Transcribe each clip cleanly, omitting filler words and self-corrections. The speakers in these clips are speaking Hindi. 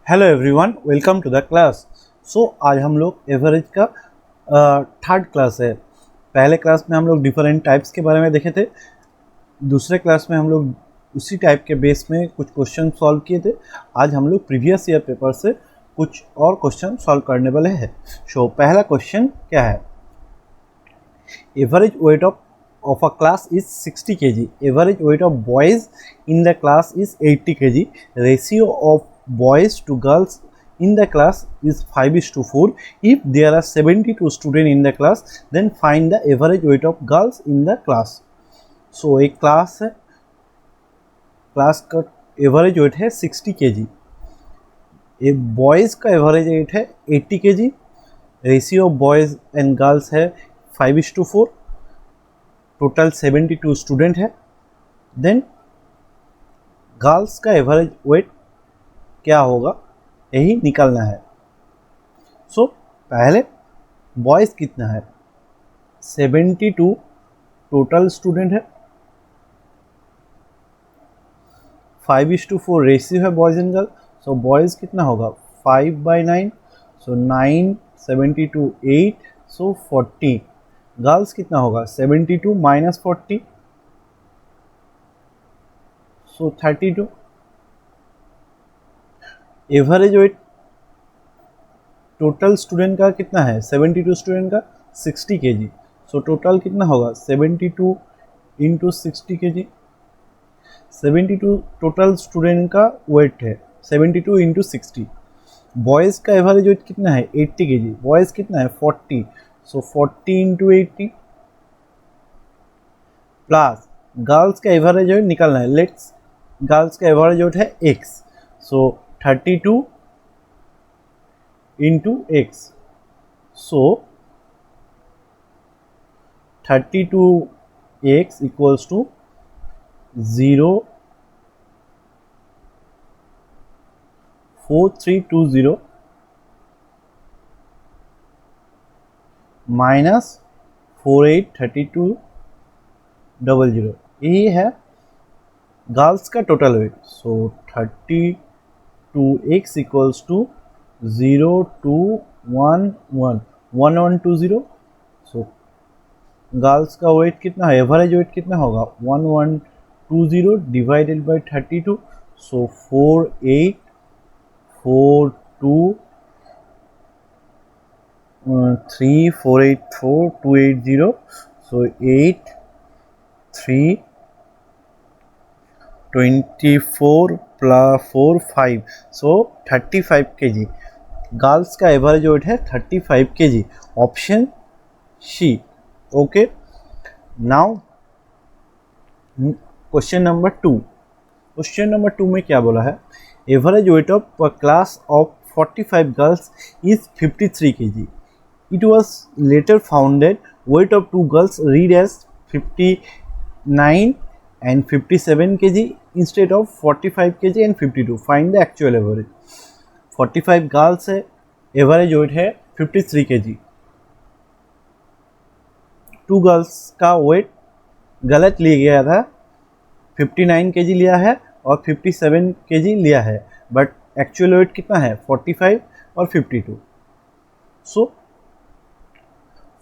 Hello everyone, welcome to the class. आज हम लोग एवरेज का थर्ड क्लास है। पहले क्लास में हम लोग डिफरेंट टाइप्स के बारे में देखे थे। दूसरे क्लास में हम लोग उसी टाइप के बेस में कुछ क्वेश्चन सॉल्व किए थे। आज हम लोग प्रीवियस ईयर पेपर से कुछ और क्वेश्चन सॉल्व करने वाले हैं। पहला क्वेश्चन क्या है? Average wait of a class is 60 kg. Average weight of boys in the class is 80 kg. Ratio of boys to girls in the class is 5:4. If there are 72 students in the class, then find the average weight of girls in the class. So एक क्लास है, क्लास का एवरेज वेट है 60 kg. एक बॉयज़ का एवरेज वेट है 80 kg. Ratio of boys and girls है 5:4. टोटल 72 स्टूडेंट है। देन गर्ल्स का एवरेज वेट क्या होगा, यही निकालना है। पहले बॉयज़ कितना है? 72 टोटल स्टूडेंट है। 5:4 रेशियो है बॉयज़ एंड गर्ल। बॉयज़ कितना होगा? 5/9. 9 72 8. 40. गर्ल्स कितना होगा? 72 - 40. 32. एवरेज वेट टोटल स्टूडेंट का कितना है? 72 स्टूडेंट का 60 kg. टोटल कितना होगा? 72 × 60 kg. 72 टोटल स्टूडेंट का वेट है। 72 × 60. बॉयज़ का एवरेज वेट कितना है? 80 kg. बॉयज़ कितना है? 40. 40 × 80 प्लस गर्ल्स का एवरेज वेट निकालना है। लेट्स गर्ल्स का एवरेज वेट है x. 32 × x. 32x equals to 04320 minus 483200. यही है गर्ल्स का total wait. 32x equals to 0211 1120. Girls का वेट कितना है? एवरेज वेट कितना होगा? 1120 डिवाइडेड बाई 32. 4842 3484 280. 8 3 24 + 4 5. 35 kg. गर्ल्स का एवरेज वेट है 35 kg. Option C. Okay, now question number 2. Question number 2 में क्या बोला है? Average weight of a class of 45 girls is 53 kg. It was later found that weight of 2 girls read as 59 and 57 kg instead of 45 kg and 52. Find the actual average. 45 girls है, एवरेज वेट है 53 kg. 2 गर्ल्स का वेट गलत लिया गया था, 59 kg लिया है और 57 kg लिया है, बट एक्चुअल वेट कितना है? 45 और 52.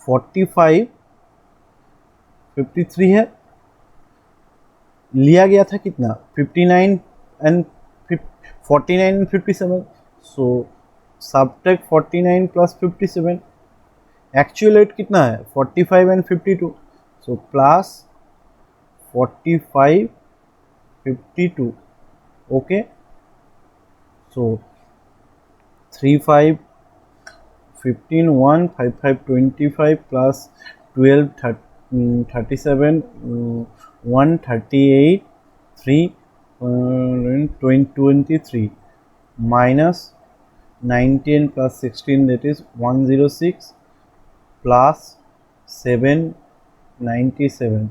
45 53 है, लिया गया था कितना? 59 and 49 and 57. Subtract 49 + 57. Actual wait कितना है? 45 and 52. Plus 45 52. Okay, 35 15 1 5 5 25 plus 12 37 1 38 3 23 minus 19 plus 16, that is 106 plus 7 97.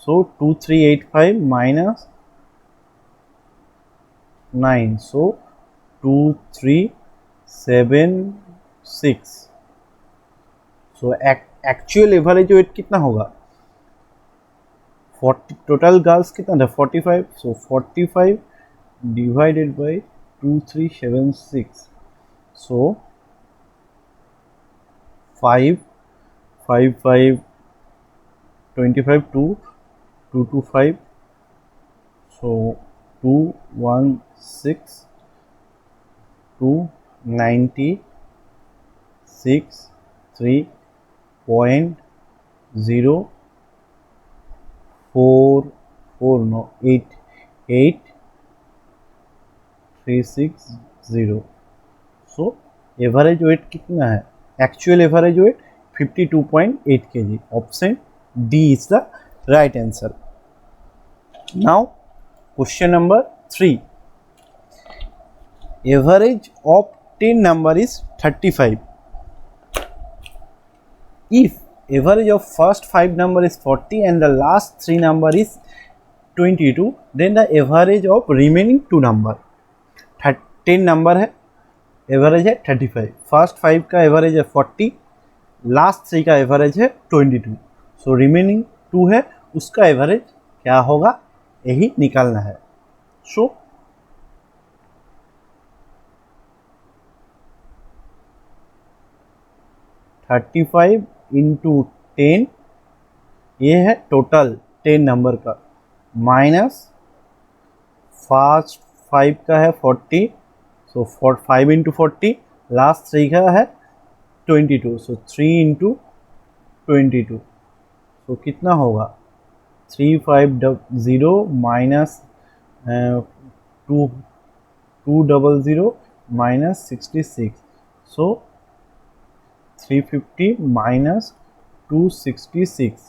2385 minus 9. 2376. Actual average weight कितना होगा? 40. टोटल गर्ल्स कितना था? 45. 45 divided by 2376. So 5 5 5 25 2 225. So 216 296 3.044 no 88360. So average weight कितना है? Actual average weight 52.8 kg. Option D is the right answer. Now question number 3. Average of 10 number is 35. If average of first 5 number is 40 and the last 3 number is 22, then the average of remaining 2 number. 10 number है, एवरेज है 35. फर्स्ट 5 का एवरेज है 40, लास्ट 3 का एवरेज है 22. सो रिमेनिंग 2 है, उसका एवरेज क्या होगा, यही निकालना है. सो थर्टी 35 इंटू 10, ये है टोटल 10 नंबर का, माइनस फर्स्ट 5 का है 40. सो 5 इंटू 40, लास्ट 3 का है 22. सो 3 इंटू 22. सो कितना होगा, 350 माइनस 200 माइनस 66. सो 350 माइनस 266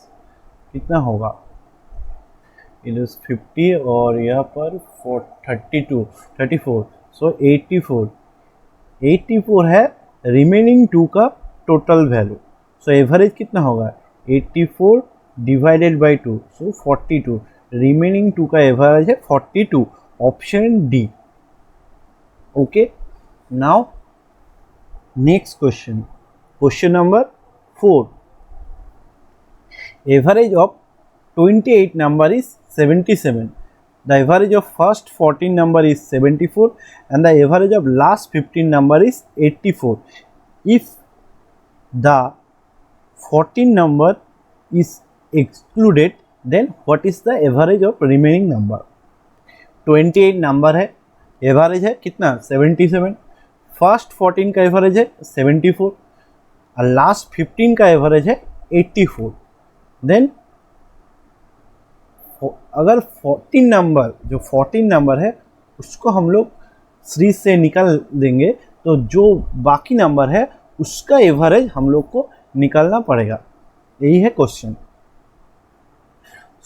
कितना होगा, इट इज 50 और यहाँ पर 34. सो 84 है रिमेनिंग 2 का टोटल वैल्यू. सो एवरेज कितना होगा, 84 डिवाइडेड बाई 2. सो 42. रिमेनिंग 2 का एवरेज है 42. Option D. Okay. Now next question, question number 4. Average of 28 number is 77. The average of first 14 number is 74 and the average of last 15 number is 84. If the 14 number is excluded, then what is the average of remaining number? 28 number है, एवरेज है कितना 77, फर्स्ट 14 का एवरेज है 74 और लास्ट 15 का एवरेज है 84. देन अगर 14 नंबर, जो 14 नंबर है उसको हम लोग सीरीज से निकाल देंगे, तो जो बाकी नंबर है उसका एवरेज हम लोग को निकालना पड़ेगा. यही है क्वेश्चन.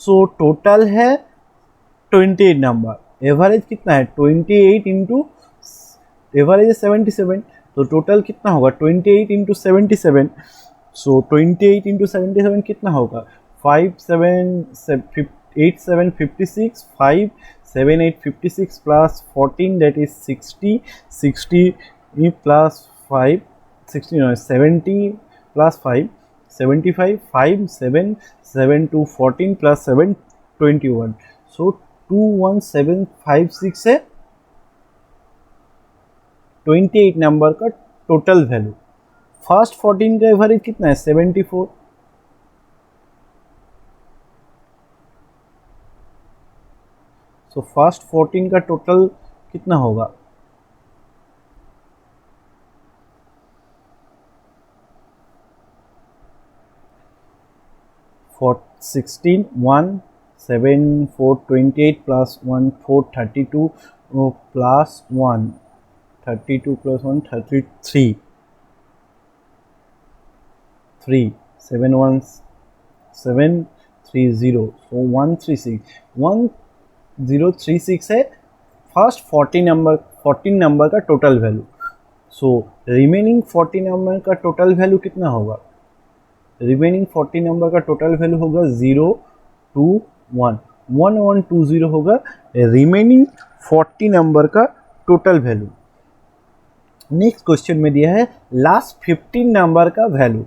सो टोटल है 28 नंबर, एवरेज कितना है 28 इंटू एवरेज है 77. तो टोटल कितना होगा 28 इंटू 77. सो 28 इंटू 77 कितना होगा, 8 7 56, 5 7 8 56 plus 14, that is 60 plus 5 60 no 70 plus 5 75, 5 7 7 2 14 plus 7 21. So 21756 है 28 नंबर का टोटल वैल्यू. फर्स्ट 14 का एवरेज कितना है 74. सो फर्स्ट 14 का टोटल कितना होगा, for 16 1 7 4 28 plus 1 4 32 plus 1 32 plus 1 33 3 7 1 7 3 0. so 1036 है फर्स्ट 14 नंबर का total value. So remaining 40 number का टोटल वैल्यू कितना होगा, रिमेनिंग 40 नंबर का टोटल वैल्यू होगा 1120 होगा रिमेनिंग 40 नंबर का टोटल वैल्यू. नेक्स्ट क्वेश्चन में दिया है लास्ट 15 नंबर का वैल्यू,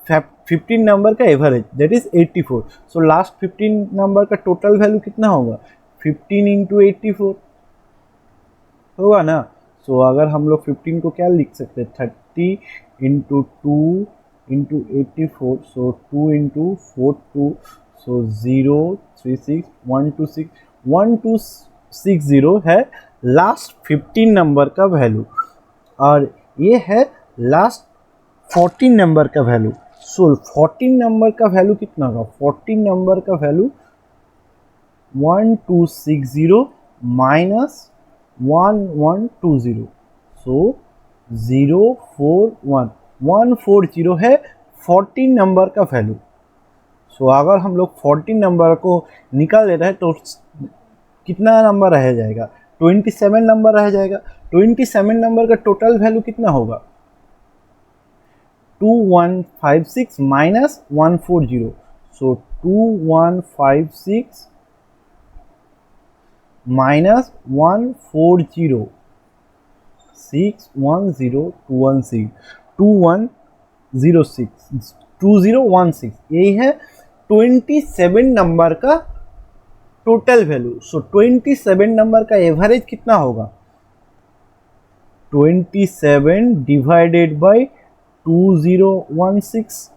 15 नंबर का average that is 84. So last 15 number का टोटल वैल्यू कितना होगा, 15 इंटू 84. होगा ना। सो अगर हम लोग 15 को क्या लिख सकते हैं, 30 इंटू 2 इंटू 84, सो 2 इंटू 4 2, सो 036 1260 है लास्ट 15 नंबर का वैल्यू, और ये है लास्ट 14 नंबर का वैल्यू। सो 14 नंबर का वैल्यू कितना होगा, 14 नंबर का वैल्यू 1260 माइनस 1120, सो 041 140 है 14 नंबर का वैल्यू। सो अगर हम लोग 14 नंबर को निकाल लेते हैं तो कितना नंबर रह जाएगा, 27 नंबर रह जाएगा। 27 नंबर का टोटल वैल्यू कितना होगा, 2156 माइनस 140, सो 2156 माइनस 140, 610216 2106 2016, यही है 27 नंबर का टोटल वैल्यू। सो 27 नंबर का एवरेज कितना होगा, 27 divided by 2016,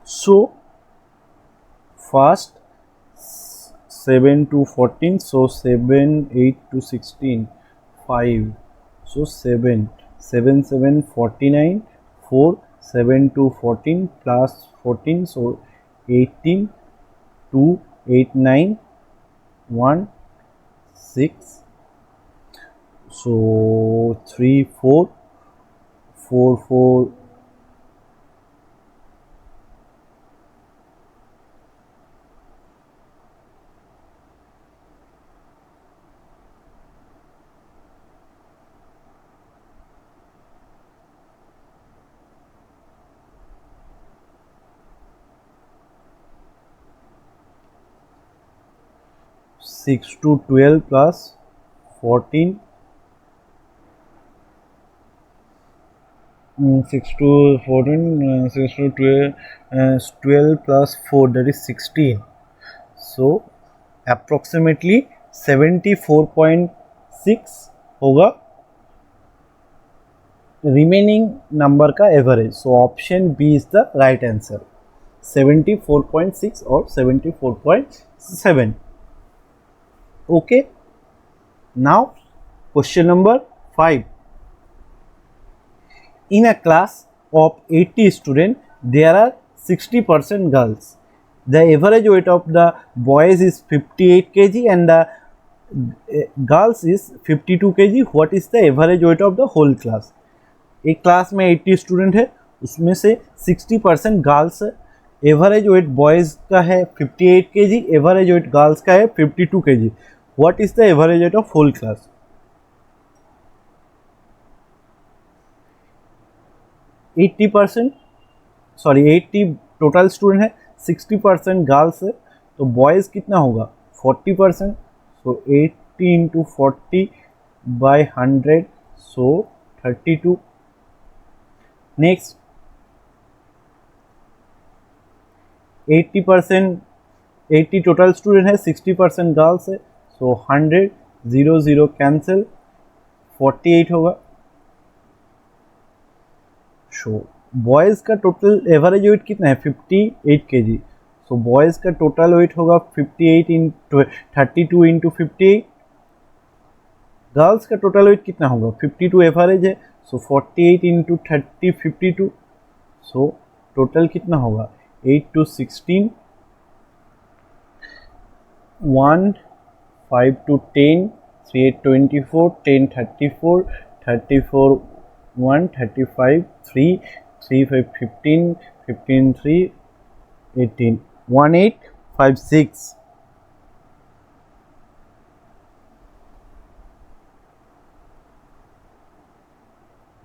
so first 7 to 14, so 7 8 to 16 5, so 7 7 7 49 4 7 to 14 plus 14, so 18 2 8 9 1 6, so 3 4 4 4 6 to 12 plus 14, 6 to 14, 6 to 12, 12 plus 4, that is 16, so approximately 74.6 होगा रिमेनिंग नंबर का average. So option B is the right answer, 74.6 और 74.7। Okay, now question number 5। In a class of 80 students, there are 60% girls. The average weight of the boys is 58 kg and the girls is 52 kg. What is the average weight of the whole class? एक क्लास में 80 स्टूडेंट है, उसमें से 60% गर्ल्स है। एवरेज वेट बॉयज़ का है 58 kg, एवरेज वेट गर्ल्स का है 52 kg। What is the average weight of whole class? 80%, sorry 80 total student है, 60% गर्ल्स है, तो बॉयज़ कितना होगा 40%, so 80 into 40 by 100, so 32। Next 80%, 80 total student है, 60% गर्ल्स है, सो 100 0 0 कैंसिल, 48 होगा। सो बॉयज़ का टोटल एवरेज वेट कितना है 58 kg, सो बॉयज़ का टोटल वेट होगा 58 इंटू 32 इंटू 58। गर्ल्स का टोटल वेट कितना होगा 52 एवरेज है, सो 48 इंटू 30 52, सो टोटल कितना होगा 8 to 16, 1 5 to 10, 3 8 24, 10 34, 34 1 35, 3 3 5 15, 15 3 18, 1856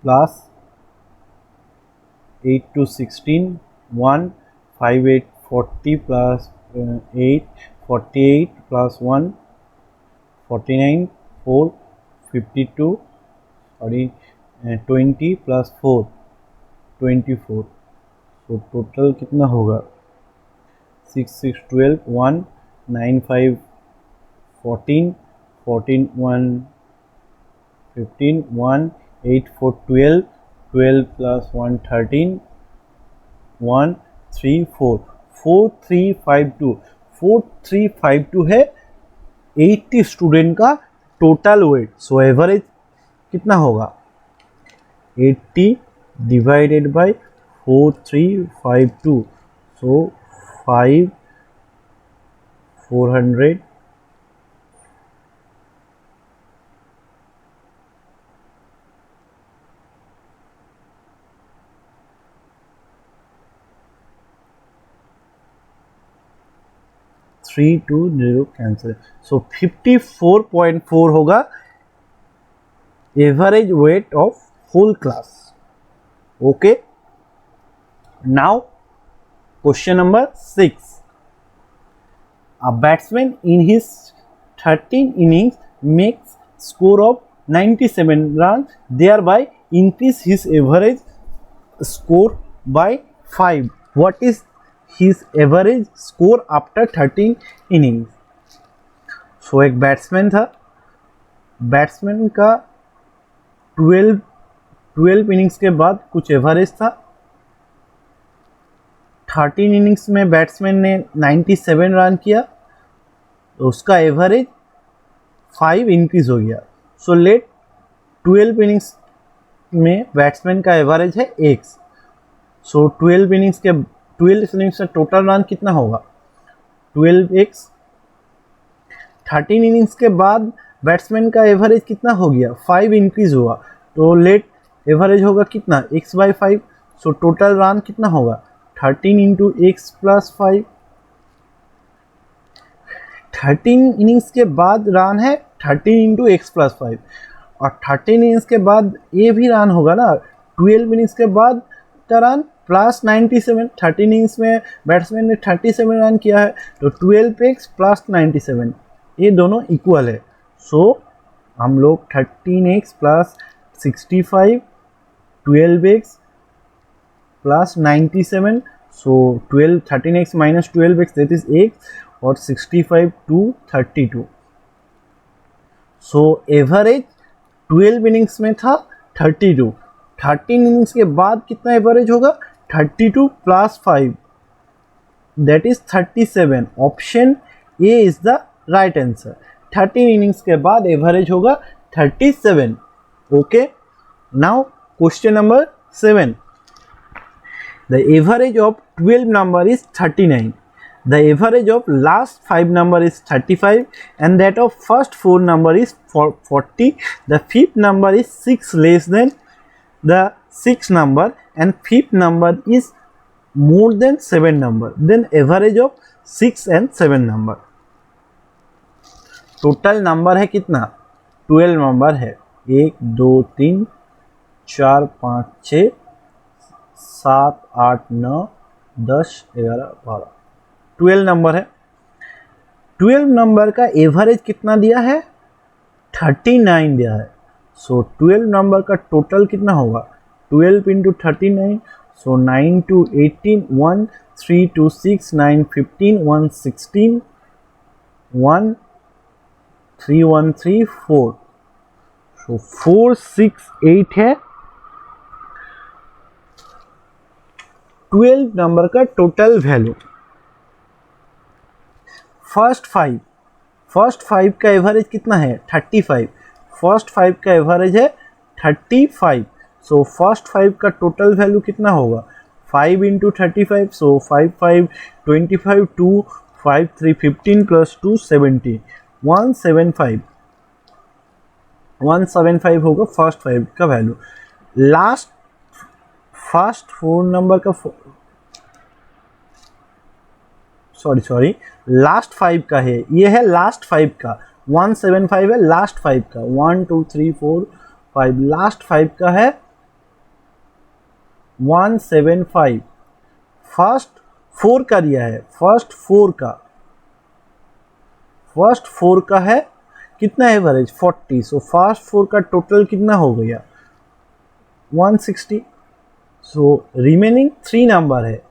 plus 8 to 16, 1 5 8 40 plus 8 48 plus 1 49 4 52, sorry 20 plus 4 24, तो टोटल कितना होगा 6 6 12 1 9 5 14 14 1 15, 1, 8, 4, 12, 12 plus 1, 13, 1, 3, 4, 4, 3, 5, 2, 4, 3, 5, 2 है 80 स्टूडेंट का टोटल वेट। सो एवरेज कितना होगा 80 divided by 4, 3, 5, 2, so 5, 400, 3, 2, 0 cancel. So 54.4 होगा average weight of whole class. Okay, now question number 6। A batsman in his 13 innings makes score of 97 runs, thereby increase his average score by 5. What is his average score after 13 innings? So एक बैट्समैन था, बैट्समैन का 12 इनिंग्स के बाद कुछ एवरेज था। 13 इनिंग्स में बैट्समैन ने 97 रन किया, तो उसका एवरेज 5 इंक्रीज हो गया। सो लेट 12 इनिंग्स में बैट्समैन का एवरेज है एक्स। सो 12 इनिंग्स में टोटल रन कितना होगा 12x। 13 इनिंग्स के बाद बैट्समैन का एवरेज कितना हो गया 5 इंक्रीज हुआ, तो लेट एवरेज होगा कितना x/5। सो टोटल रन कितना होगा 13 इंटू एक्स प्लस 5। 13 इनिंग्स के बाद रन है 13 इंटू एक्स प्लस 5, और 13 इनिंग्स के बाद ये भी रन होगा ना 12 इनिंग्स के बाद का रन प्लस 97। 13 इनिंग्स में बैट्समैन ने 37 रन किया है, तो 12x प्लस 97 ये दोनों इक्वल है। सो हम लोग 13x plus 65, 12x plus 97, so 13x minus 12x that is x, और 65 टू 32। सो एवरेज 12 इनिंग्स में था 32। 13 इनिंग्स के बाद कितना एवरेज होगा 32 plus 5 that is 37। Option A is the right answer. 13 innings के बाद एवरेज होगा 37। Okay, now question number 7। The average of 12 number is 39. The average of last 5 number is 35, and that of first 4 number is 40. The fifth number is 6 less than the 6 number, and fifth number is more than 7 number. Then average of 6 and 7 number. Total number है कितना 12 नंबर है 1 2 3 4 5 6 7 8 9 10 11 12 12 नंबर है। 12 नंबर का एवरेज कितना दिया है 39 दिया है। सो 12 नंबर का टोटल कितना होगा 12 इंटू 39, सो 9 to 18 1, 3 to 6 9 15 1 16 1 3 1 3 4, सो 4 6 8 है 12 नंबर का टोटल वैल्यू। फर्स्ट 5 का एवरेज कितना है 35। फर्स्ट 5 का एवरेज है 35। सो फर्स्ट 5 का टोटल वैल्यू कितना होगा 5 इंटू 35, सो 5 5 25 2 5 3 15 प्लस 2 70 175 होगा फर्स्ट 5 का वैल्यू। लास्ट फर्स्ट 4 नंबर का सॉरी लास्ट 5 का है, ये है लास्ट 5 का 175 है लास्ट 5 का 1 2 3 4 5 लास्ट 5 का है 175। फर्स्ट 4 का दिया है फर्स्ट 4 का है कितना एवरेज 40। सो फर्स्ट 4 का टोटल कितना हो गया 160। सो रिमेनिंग 3 नंबर है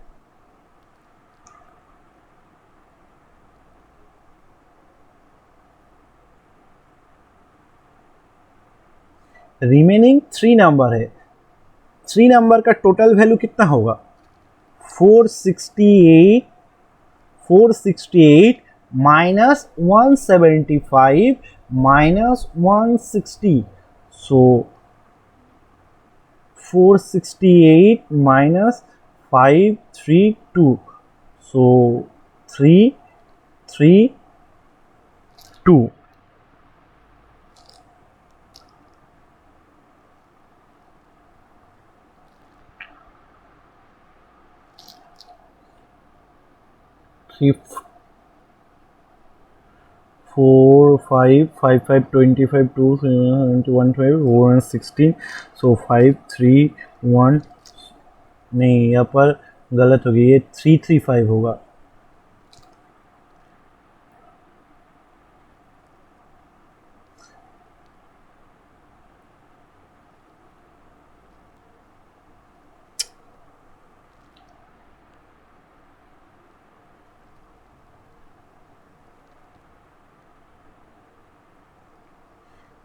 रिमेनिंग 3 नंबर है, 3 नंबर का टोटल वैल्यू कितना होगा? 468 माइनस 175 माइनस 160, सो 468 माइनस 532, सो 332. Three, 4, 5, 5, 5, 25, 2, 1, 5, 4, 16, सो 5, 3, 1, नहीं यहाँ पर गलत हो गई, ये 335 होगा।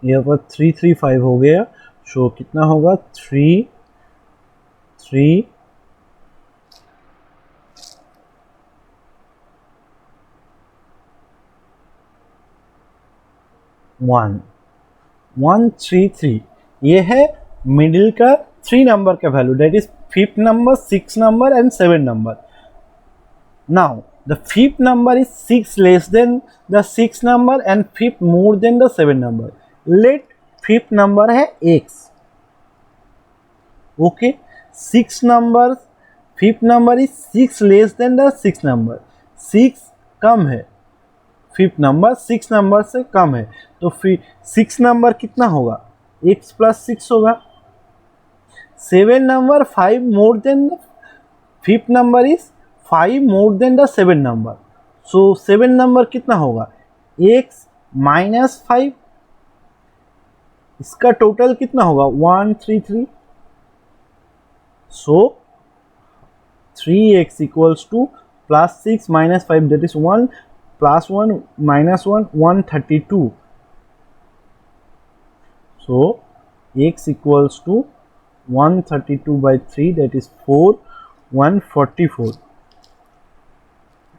यहाँ पर 335 हो गया, सो कितना होगा? 3, 3, 1, 133। ये है मिडिल का 3 नंबर का value, that is 5th number, 6th number and 7th number. Now the 5th number is 6 less than the 6th number and 5th more than the 7th number. Let 5th number है x, okay, 6 number, 5th number is 6 less than the 6th number, 6 कम है, 5th number 6 नंबर से कम है, तो फिर 6 नंबर कितना होगा? x प्लस 6 होगा। 7 number 5 more than, 5th number is 5 more than the 7 number, so 7 number कितना होगा? x माइनस 5, इसका टोटल कितना होगा? 133, so 3x equals to plus 6 minus 5 that is 1 plus 1 minus 1 132, so x equals to 132 by 3 that is 4 144,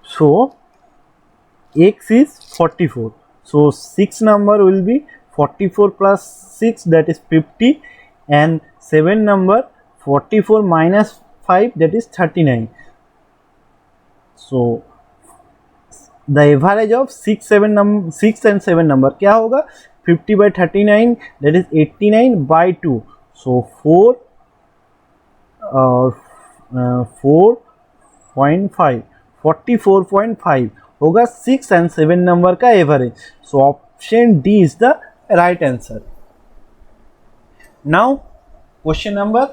so x is 44, so 6 number will be 44 plus 6 that is 50 and 7 number 44 minus 5 that is 39, so the average of 6 and 7 number क्या होगा? 50 by 39 that is 89 by 2, so 4.5 44.5 होगा 6 and 7 नंबर का average, so option D is the right answer. Now question number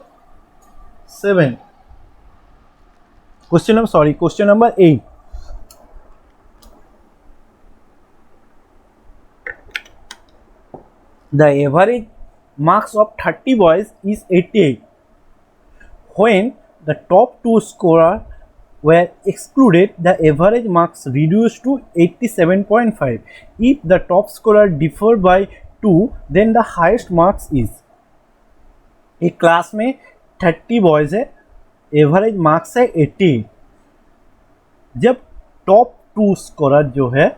8। The average marks of 30 boys is 88. When the top 2 scorers were excluded, the average marks reduced to 87.5. If the top scorer differed by 2, then the highest marks is. एक क्लास में 30 बॉयज है, एवरेज मार्क्स है 88। जब टॉप 2 स्कोरर जो है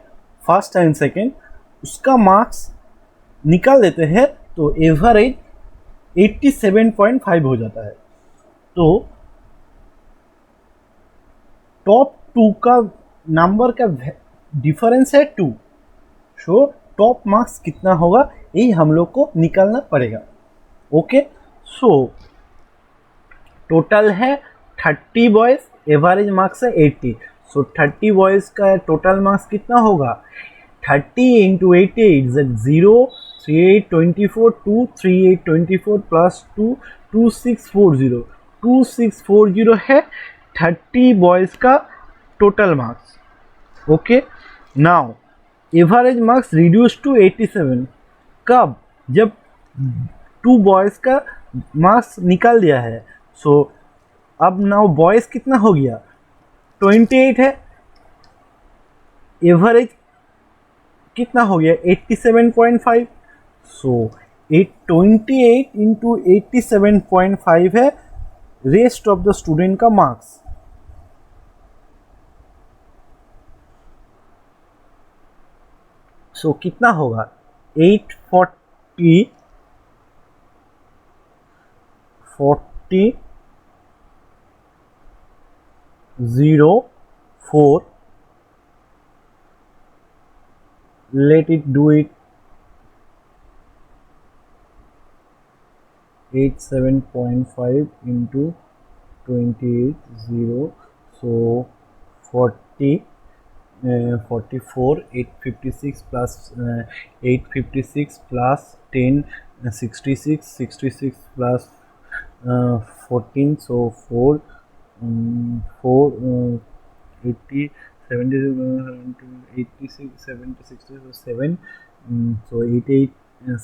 फर्स्ट एंड सेकेंड, उसका मार्क्स निकाल देते हैं तो एवरेज 87.5 हो जाता है। तो टॉप 2 का नंबर का डिफरेंस है 2, सो टॉप मार्क्स कितना होगा यही हम लोग को निकालना पड़ेगा। ओके, सो टोटल है 30 बॉयज, एवरेज मार्क्स है 80, सो 30 बॉयज का टोटल मार्क्स कितना होगा? 30 इंटू 88 0, 38 24 2, 38 24 प्लस 2 2640, 2640 है 30 बॉयज का total marks. Okay, now average marks reduce to 87 कब? जब 2 बॉयज का मार्क्स निकाल दिया है, सो अब नाउ बॉयज कितना हो गया? 28 है, एवरेज कितना हो गया? 87.5, सो 828 इंटू 87.5 है रेस्ट ऑफ द स्टूडेंट का मार्क्स। सो कितना होगा 840 04 let it do it 87.5 into 28 so 40 44 856 plus 856 plus 10 66 plus 14 so 4 4 80 70 86 70 60 so 7 so 88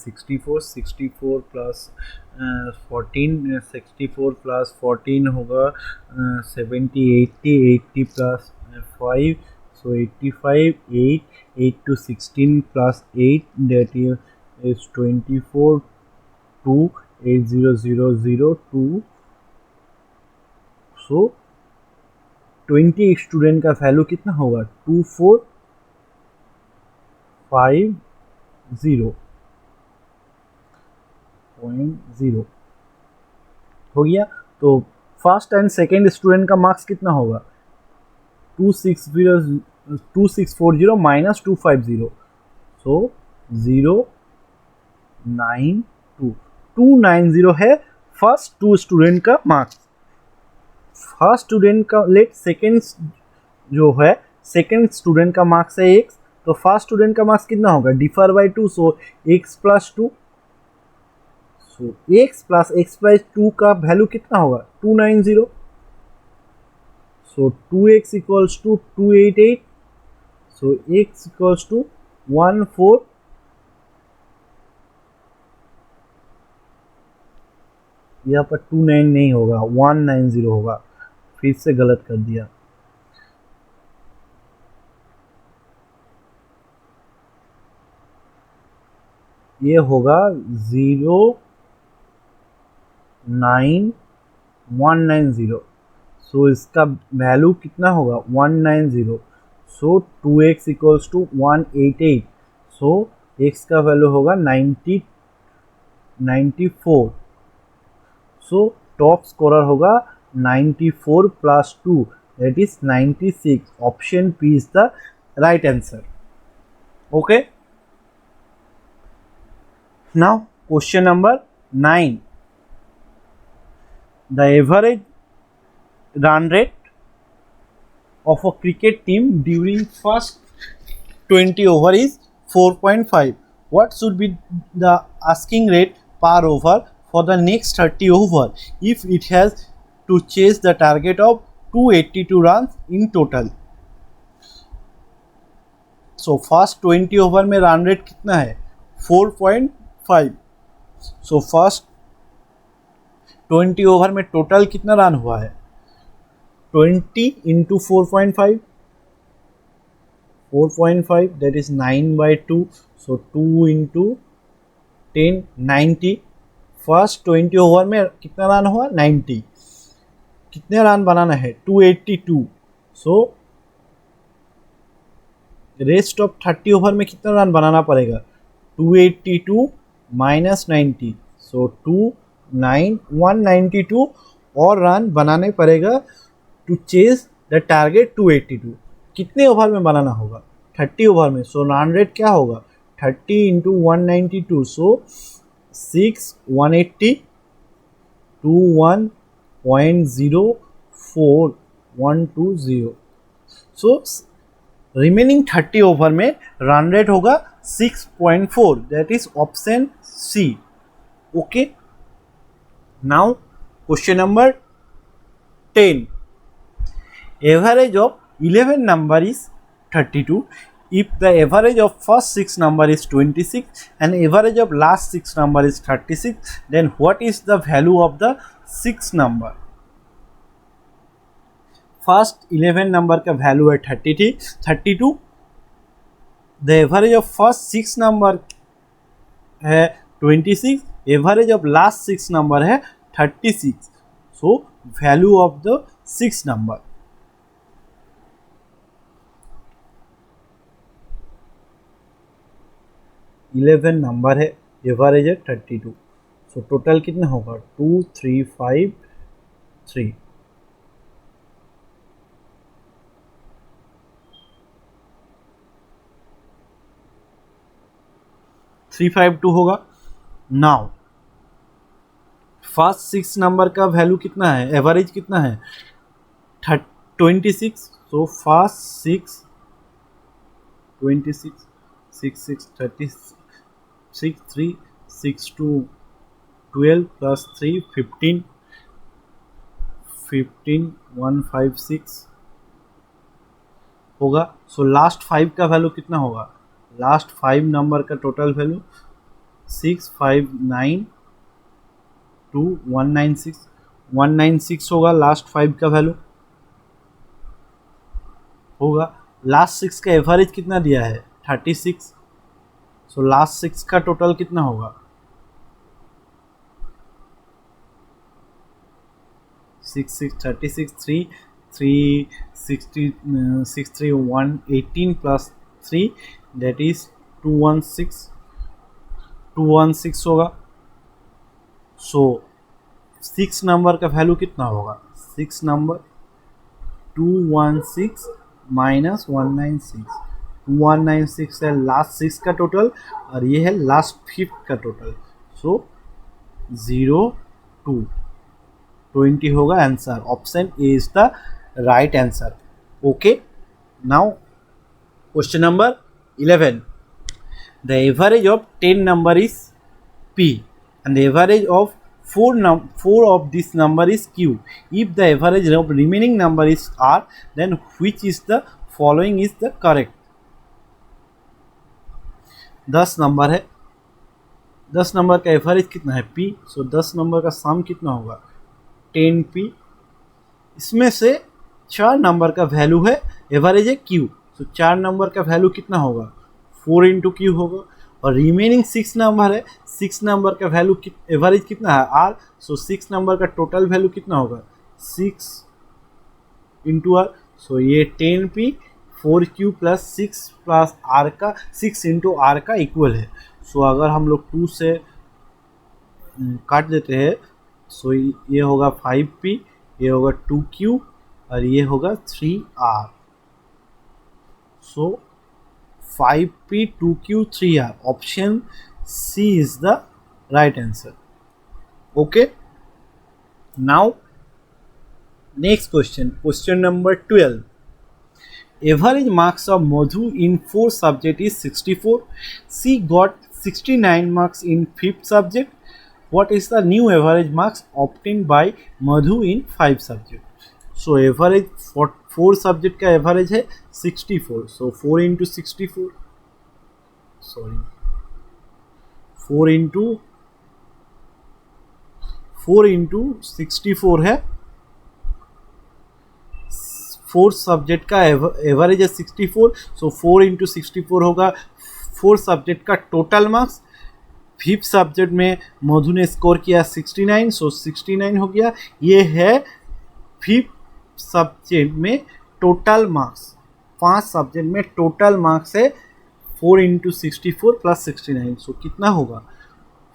64 plus 14 64 plus 14 होगा 70 80 plus 5 so 85 8 to 16 plus 8 that is 24 2 8000 so 20 student का वैल्यू कितना होगा 2450.0 हो गया। तो फर्स्ट एंड सेकेंड स्टूडेंट का मार्क्स कितना होगा 2640 माइनस 250 सो 290 है फर्स्ट टू स्टूडेंट का मार्क्स। फर्स्ट स्टूडेंट का लेट सेकेंड जो है सेकेंड स्टूडेंट का मार्क्स है x तो फर्स्ट स्टूडेंट का मार्क्स कितना होगा differ by 2 so x plus 2 so x plus x by 2 का वैल्यू कितना होगा 290 सो 2x equals to 288 so x equals to 14 यहाँ पर 29 नहीं होगा 190 होगा फिर से गलत कर दिया। ये होगा 09190 सो इसका वैल्यू कितना होगा 190 so 2x equals to 188 so x का वैल्यू होगा 94 सो टॉप स्कोरर होगा 94 plus 2 that is 96 option P is the right answer okay now question number 9 the average run rate of a cricket team during first 20 over is 4.5 what should be the asking rate per over for the next 30 over if it has to chase the target of 282 runs in total so first 20 over में run rate कितना है 4.5 so first 20 over में total कितना रन हुआ है 20 into 4.5 that is 9/2 so 2 into 10 90 first 20 over में कितना रन हुआ 90 कितने रन बनाना है 282 सो रेस्ट ऑफ 30 ओवर में कितना रन बनाना पड़ेगा 282 माइनस 90 सो 192 और रन बनाने पड़ेगा टू चेज द टारगेट 282 कितने ओवर में बनाना होगा 30 ओवर में सो रन रेट क्या होगा 30 into 192 so 6 180 21.04120 so remaining 30 over में रन रेट होगा 6.4 that is option C okay now question number 10 average of 11 number is 32 if the average of first 6 number is 26 and average of last 6 number is 36 then what is the value of the 6 number first 11 number का value है 32 the average of first 6 number है 26, एवरेज ऑफ लास्ट 6 नंबर है 36, so value of the 6 number, 11 number है, एवरेज है 32, सो टोटल कितना होगा 2 3 5 3, 352 होगा। नाउ फर्स्ट 6 नंबर का वैल्यू कितना है, एवरेज कितना है 26, सो फर्स्ट 6 26 6 6 36 6 3 6 2 12 प्लस 3 15 15 156 होगा। सो लास्ट 5 का वैल्यू कितना होगा, लास्ट 5 नंबर का टोटल वैल्यू 659 2 196 196 होगा लास्ट 5 का वैल्यू होगा। लास्ट 6 का एवरेज कितना दिया है 36, सो लास्ट 6 का टोटल कितना होगा 6 6 36 3 3 60 6 3 1 18 प्लस 3 दैट इज 216 216 होगा। सो 6 नंबर का वैल्यू कितना होगा, 6 नंबर 216 माइनस 196, 196 है लास्ट 6 का टोटल और ये है लास्ट 5 का टोटल, सो 0 2 20 होगा answer. Option A is the right answer. Okay, now question number 11, the average of 10 number is P and the average of 4 of this number is Q. If the average of remaining number is R, then which is the following is the correct? 10 number है, 10 नंबर का एवरेज कितना है P, सो 10 नंबर का सम कितना होगा 10P, इसमें से 4 नंबर का वैल्यू है, एवरेज है Q, सो 4 नंबर का वैल्यू कितना होगा 4 इंटू Q होगा, और रिमेनिंग 6 नंबर है, 6 नंबर का वैल्यू एवरेज कितना है R, सो 6 नंबर का टोटल वैल्यू कितना होगा 6 इंटू R, सो ये 10P 4Q plus 6 plus R का 6 इंटू R का इक्वल है। सो अगर हम लोग 2 से काट देते हैं, सो ये होगा 5P, ये होगा 2Q और ये होगा 3R, so 5P 2Q 3R, option C is the right answer. Okay, now next question, question number 12, average marks of Madhu in 4 subject is 64, she got 69 marks in 5th subject, what is the new average marks obtained by Madhu in 5 subject? So average for 4 subject का एवरेज है 64, सो 4 इंटू 64, सॉरी 4 इंटू 64 है, 4 सब्जेक्ट का एवरेज है 64, सो 4 इंटू 64 होगा 4 सब्जेक्ट का टोटल मार्क्स। 5th सब्जेक्ट में मधु ने स्कोर किया 69, सो 69 हो गया, ये है 5th सब्जेक्ट में टोटल मार्क्स, 5 सब्जेक्ट में टोटल मार्क्स है 4 इंटू 64 प्लस 69, सो कितना होगा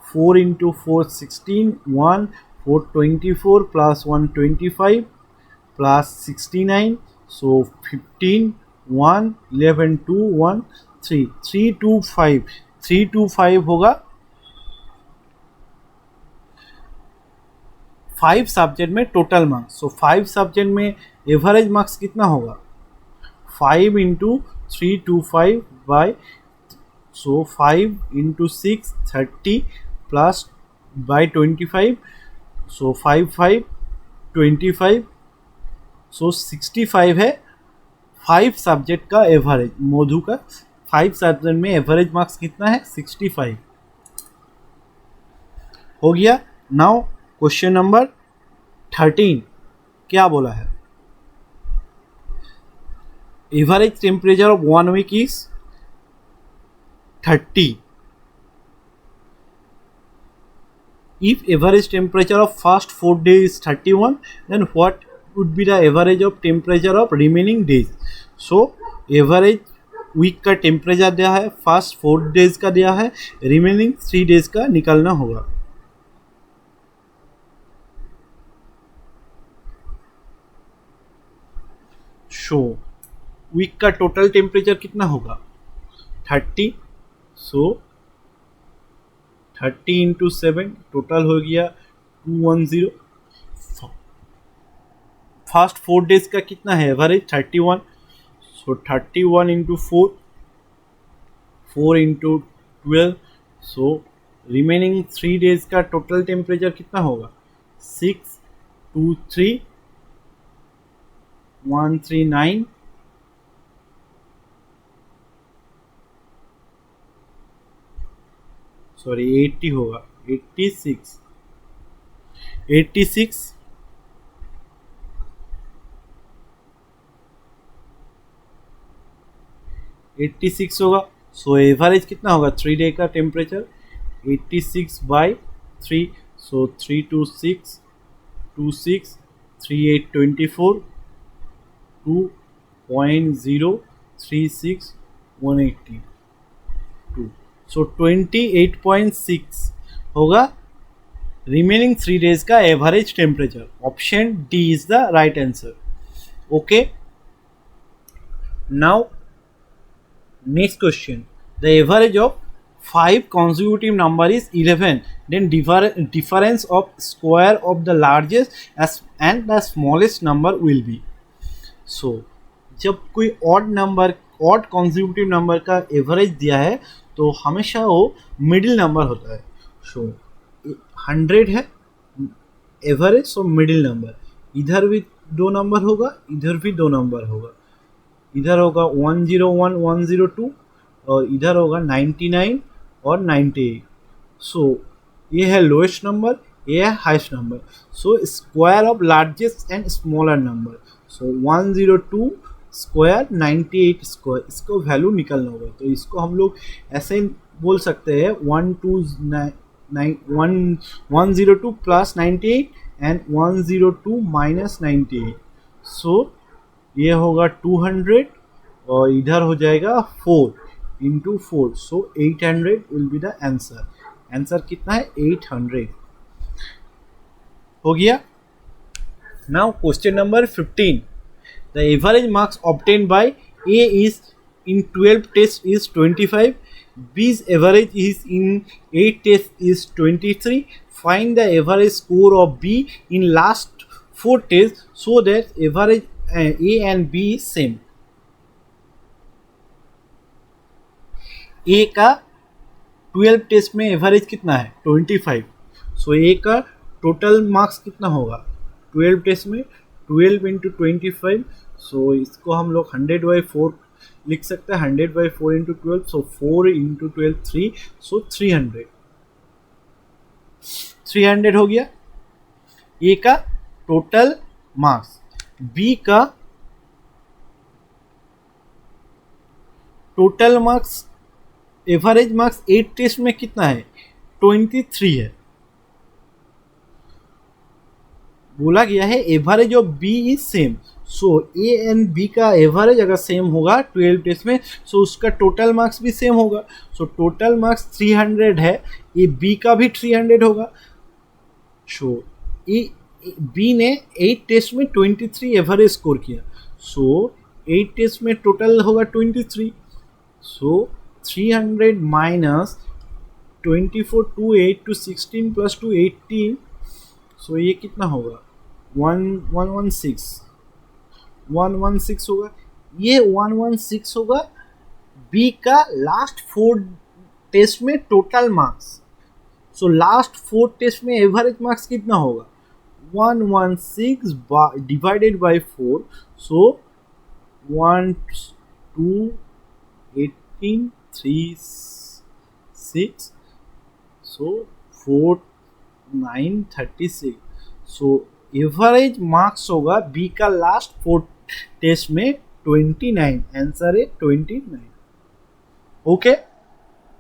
4 इंटू 4 16 1 4 24 प्लस 125 प्लस 69, सो 15 1 11 2 1 3 325 होगा 5 सब्जेक्ट में टोटल मार्क्स। सो 5 सब्जेक्ट में एवरेज मार्क्स कितना होगा 5 into 325 by, so 5 into 6 30 plus by 25, सो 5 25, सो 65 है 5 सब्जेक्ट का एवरेज, मधु का 5 सब्जेक्ट में एवरेज मार्क्स कितना है 65 हो गया। नाउ क्वेश्चन नंबर 13 क्या बोला है, average temperature of 1 week is 30, If average temperature of first 4 days is 31, then what would be the average of temperature of remaining days? So average week का टेम्परेचर दिया है, फर्स्ट 4 डेज का दिया है, रिमेनिंग 3 डेज का निकालना होगा. शो वीक का टोटल टेम्परेचर कितना होगा 30. सो 30 इंटू 7 टोटल हो गया 210. फर्स्ट 4 डेज का कितना है एवरेज 31. सो 31 into 4 into 12. So remaining 3 days का टोटल टेम्परेचर कितना होगा 623 139. सॉरी 80 होगा 86 होगा. सो एवरेज कितना होगा 3 डे का टेम्परेचर 86 बाई 3. सो 326 26 38 24 2.036 182. सो 28.6 होगा रिमेनिंग 3 डेज का average temperature. Option D is the right answer. Okay, now next question. The average of 5 consecutive number is 11. Then difference of square of the largest and the smallest number will be. So जब कोई odd consecutive number का average दिया है तो हमेशा वो मिडिल नंबर होता है. सो 100 है एवरेज, सो मिडिल नंबर. इधर भी 2 नंबर होगा, इधर भी 2 नंबर होगा. इधर होगा 101 102 और इधर होगा 99 और 98. सो ये है लोएस्ट नंबर, ये है highest number. So square of largest and smaller number. So 102 square 98 square, इसको वैल्यू निकलना होगा. तो इसको हम लोग ऐसे ही बोल सकते हैं 102 प्लस 98 एंड 102 माइनस 98. सो ये होगा 200 और इधर हो जाएगा 4 into 4. So 800 will be the answer. Answer कितना है 800 हो गया. Now question number 15. The average marks obtain by A is in 12 test is 25. B's average is in 8 tests is 23. Find the average score of B in last 4 tests so that average A and B is same. A का 12 टेस्ट में एवरेज कितना है 25. सो A का टोटल मार्क्स कितना होगा 12 टेस्ट में 12 इंटू 25. सो इसको हम लोग 100/4 लिख सकते हैं. 100/4 इंटू 12. सो 4 इंटू 12 3. सो 300 हो गया A का टोटल मार्क्स. बी का total marks average marks 8 test में कितना है 23 है. बोला गया है average of B is same. So A and B का एवरेज अगर सेम होगा 12 टेस्ट में, सो उसका टोटल मार्क्स भी सेम होगा. सो टोटल मार्क्स 300 है, ये बी का भी 300 होगा. सो बी ने 8 टेस्ट में 23 एवरेज स्कोर किया. सो 8 टेस्ट में टोटल होगा 23. सो 300 माइनस 24 2 8 2 16 प्लस 2 18. सो ये कितना होगा 116 होगा. ये 116 होगा बी का लास्ट 4 टेस्ट में total marks. So last 4 test में एवरेज मार्क्स कितना होगा 116 divided by 4. So 1 2 18 3 6. So 4 9 36. So average marks होगा बी का लास्ट 4 टेस्ट में 29. आंसर है 29. Okay,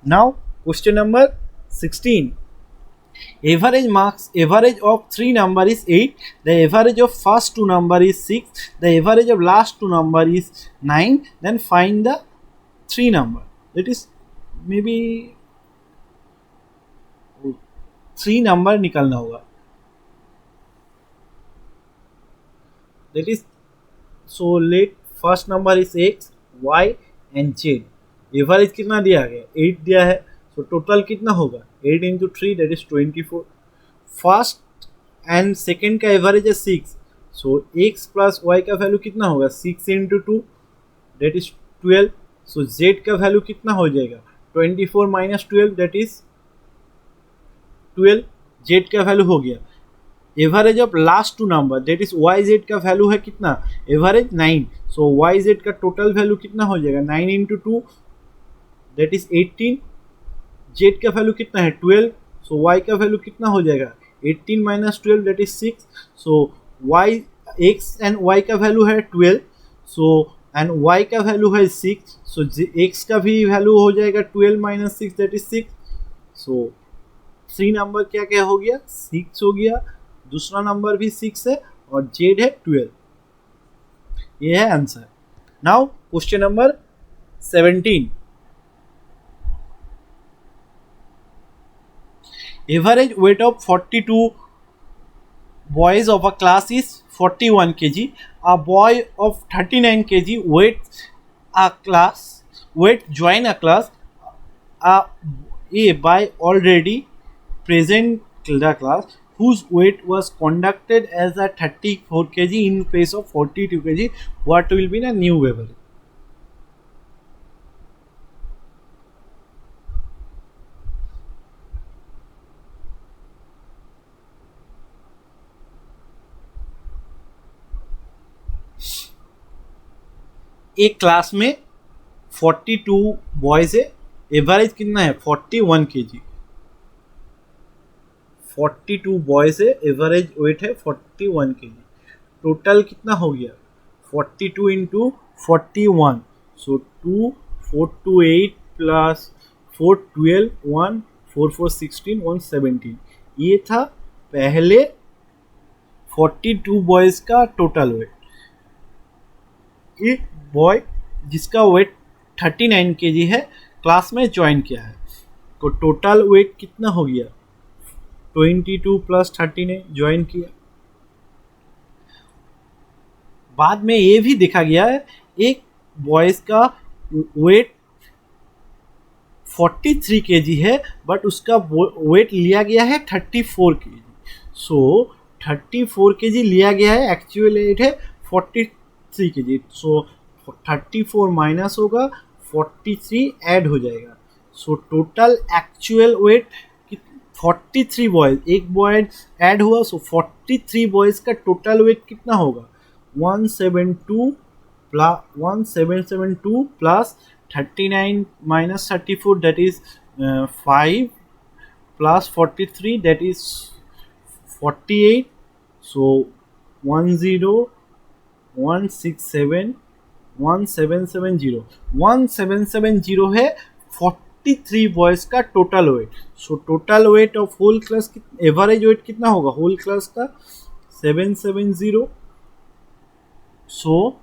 now question number 16. Average marks, average of 3 number is 8, the average of first 2 number is 6, the average of last 2 number is 9, then find the 3 number, that is maybe 3 number निकालना होगा, that is, so let first number is x, y and z, average कितना दिया गया 8 दिया है, so total कितना होगा 8 into 3 that is 24, first and second का एवरेज है 6, सो x प्लस y का वैल्यू कितना होगा 6 into 2 that is 12, so z का वैल्यू कितना हो जाएगा 24 माइनस 12 दैट इज 12, z का वैल्यू हो गया, average of last 2 number that is yz का वैल्यू है कितना एवरेज 9, सो yz का टोटल वैल्यू कितना हो जाएगा 9 इंटू 2 दैट इज 18, z का वैल्यू कितना है 12, सो y का वैल्यू कितना हो जाएगा 18 minus 12 that is 6, so y x and y का वैल्यू है 12, सो एंड y का वैल्यू है 6, सो x का भी वैल्यू हो जाएगा 12 minus 6 that is 6, so 3 number क्या क्या हो गया 6 हो गया, दूसरा नंबर भी 6 है और z है 12, ये है answer. Now question number 17, average weight of 42 boys of a class is 41 kg. A boy of 39 kg join a class A by already present the class whose weight was conducted as a 34 kg in place of 42 kg. What will be the new average? एक क्लास में 42 बॉयज है, एवरेज कितना है 41 kg, 42 बॉयज है, एवरेज वेट है 41 kg, टोटल कितना हो गया 42 इंटू 41, सो 2 4 2 8 प्लस 4 12 1 4 4 16 1 17, ये था पहले 42 बॉयज का टोटल वेट। एक बॉय जिसका वेट 39 kg है क्लास में ज्वाइन किया है, तो टोटल वेट कितना हो गया 22 प्लस 39 ज्वाइन किया। बाद में ये भी देखा गया है एक बॉयज का वेट 43 kg है बट उसका वेट लिया गया है 34 kg, सो 34 kg लिया गया है, एक्चुअल वेट है 43 kg, सो 34 माइनस होगा 43 ऐड हो जाएगा, so total actual weight 43 boys, एक बॉय ऐड हुआ, सो 43 बॉयज का टोटल वेट कितना होगा 172 plus 39 minus 34 that is 5 plus 43 that is 48, so 1770 है 43 बॉयज का total weight, so total weight of whole class average weight कितना होगा होल क्लास का 770, सो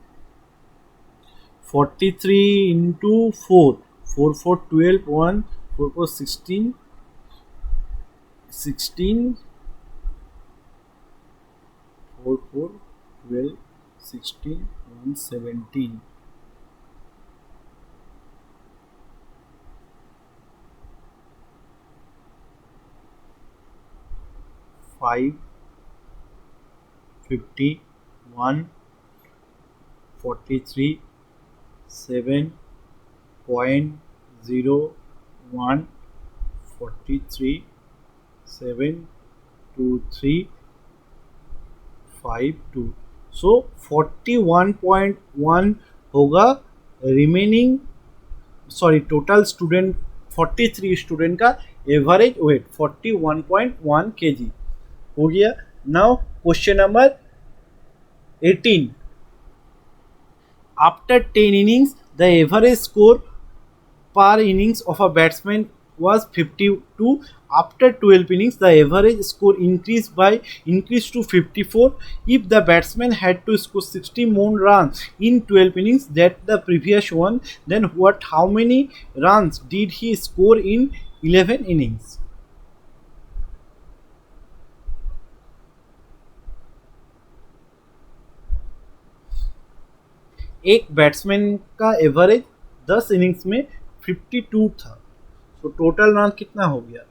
43 इंटू 4 4 4 12 1 4 4 16 4 4 12 16 117, 5 51 43 7.01 43 723 52, सो 41.1 होगा remaining, sorry total student 43 student का एवरेज वेट 41.1 kg हो गया। Now question number 18, after 10 innings the average score per innings of a batsman was 52. After 12 innings, the average score increased to 54. If the batsman had to score 60 more runs in 12 innings than the previous one, then how many runs did he score in 11 innings? एक बैट्समैन का एवरेज 10 इनिंग्स में 52 था, तो टोटल रन कितना हो गया?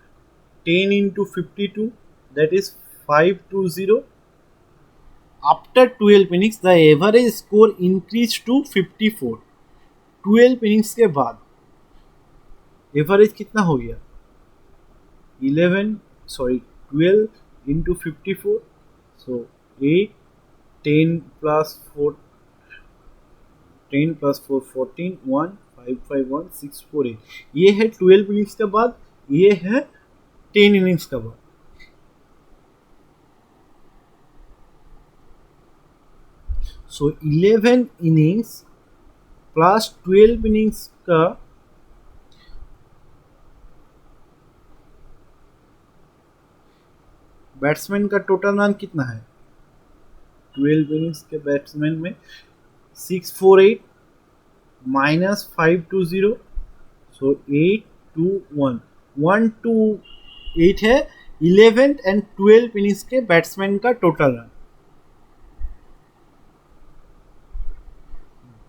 10 into 52, that is 520. After 12 innings the average score increase to 54. 12 innings के बाद एवरेज कितना हो गया? 12 इंटू 54, सो 8, 10 प्लस 4, 10 प्लस 4 14, 1 5 5 1 6 4 8. ये है 12 इनिंग्स के बाद, ये है 10 इनिंग्स के बाद. सो 11 इनिंग्स प्लस 12 इनिंग्स का बैट्समैन का टोटल रन कितना है? 12 इनिंग्स के बैट्समैन में 648 minus 520, so 821, 128 है 11th एंड 12 इनिंग्स के बैट्समैन का टोटल रन.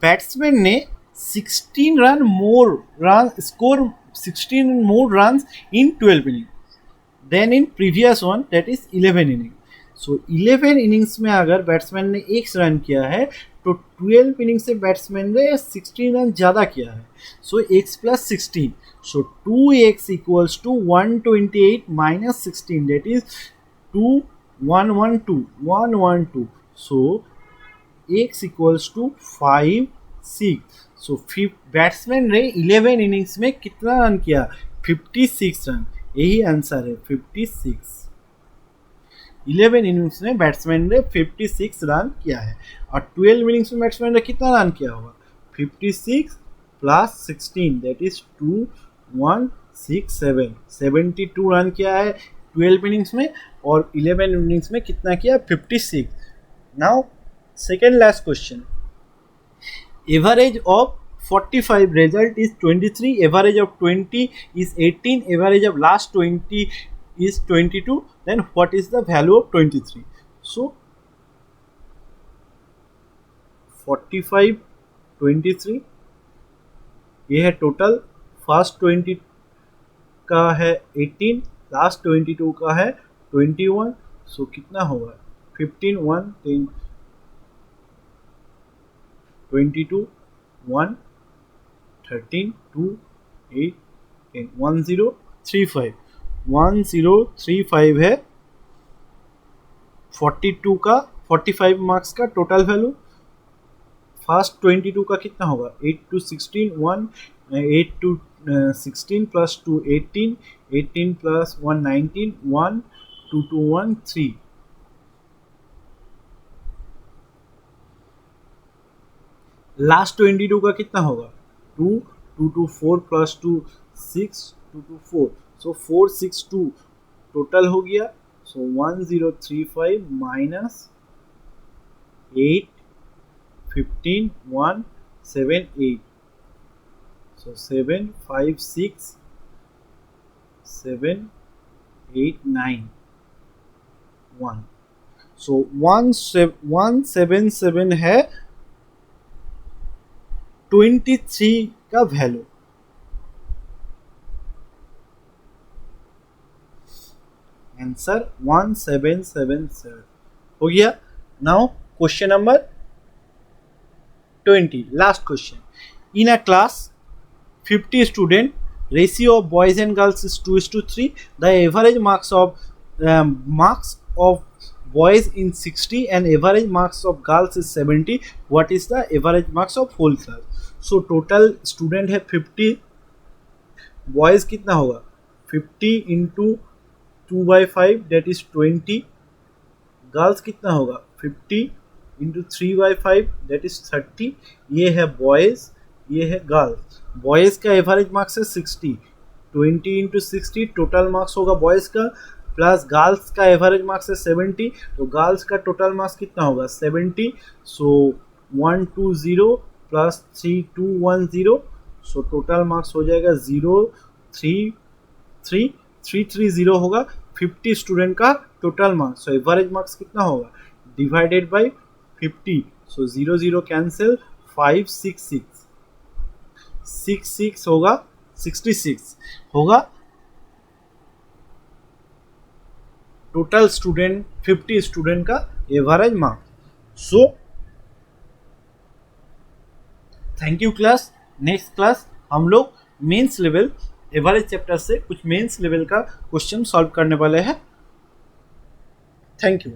बैट्समैन ने 16 run more run score 16 more run in 12 inning then in previous one, that is 11 inning. So 11 innings में अगर बैट्समैन ने एक रन किया है तो 12 इनिंग से बैट्समैन ने 16 रन ज़्यादा किया है. So x plus 16, so 2x equals to 128 minus 16, that is 112. So x equals to 5 6. So batsman ने 11 इनिंग्स में कितना रन किया? 56 रन. यही आंसर है 56. 11 इनिंग्स में बैट्समैन ने 56 रन किया है. और 12 इनिंग्स में बैट्समैन ने कितना रन किया होगा? 56 प्लस 16, दैट इज 2167. 72 रन किया है 12 इनिंग्स में, और 11 इनिंग्स में कितना किया? 56. Now second last question. Average of 45 result is 23, average of 20 is 18, average of last 20 is 22, then what is the value of 23? So 45 23, ये है टोटल. फर्स्ट 20 का है 18, लास्ट 22 का है 21. सो कितना होगा? 15 1 10 22 1 13 2 8 10 1035. 1035 है 42 का 45 मार्क्स का टोटल वैल्यू. फर्स्ट 22 का कितना होगा? 8 to 16 1, 8 to 16 plus 2 18, 18 plus 1 19, 1 2 to 1 3. Last 22 का कितना होगा? 2 2 to 4 plus 2 6 2 to 4, so 462 total हो गया. सो 1035 माइनस 8 15 1 7 8, so 7 5 6 7 8 9 1. so 177 है 23 का वैल्यू. आंसर 1777 हो गया. Now question number 20, last question. In a class 50 student, ratio of boys and girls is 2:3. The average marks of boys in 60 and average marks of girls is 70. What is the average marks of whole class? So total student है 50, boys कितना होगा? 50 into 2/5, that is 20. गर्ल्स कितना होगा? 50 इंटू 3/5, दैट इज 30. ये है बॉयज़, ये है गर्ल्स. बॉयज़ का एवरेज मार्क्स है 60, 20 इंटू 60 टोटल मार्क्स होगा बॉयज़ का, प्लस गर्ल्स का एवरेज मार्क्स है 70, तो गर्ल्स का टोटल मार्क्स कितना होगा 70, सो 120 प्लस 3210, सो टोटल मार्क्स हो जाएगा 033 होगा 50 स्टूडेंट का टोटल मार्क्स। सो एवरेज मार्क्स कितना होगा डिवाइडेड बाय 50, सो 0 कैंसिल, 5 6 होगा 66 होगा टोटल स्टूडेंट 50 स्टूडेंट का average marks. So thank you class. Next class हम लोग मेंस लेवल एवरेज चैप्टर से कुछ मेंस लेवल का क्वेश्चन सॉल्व करने वाले हैं। Thank you.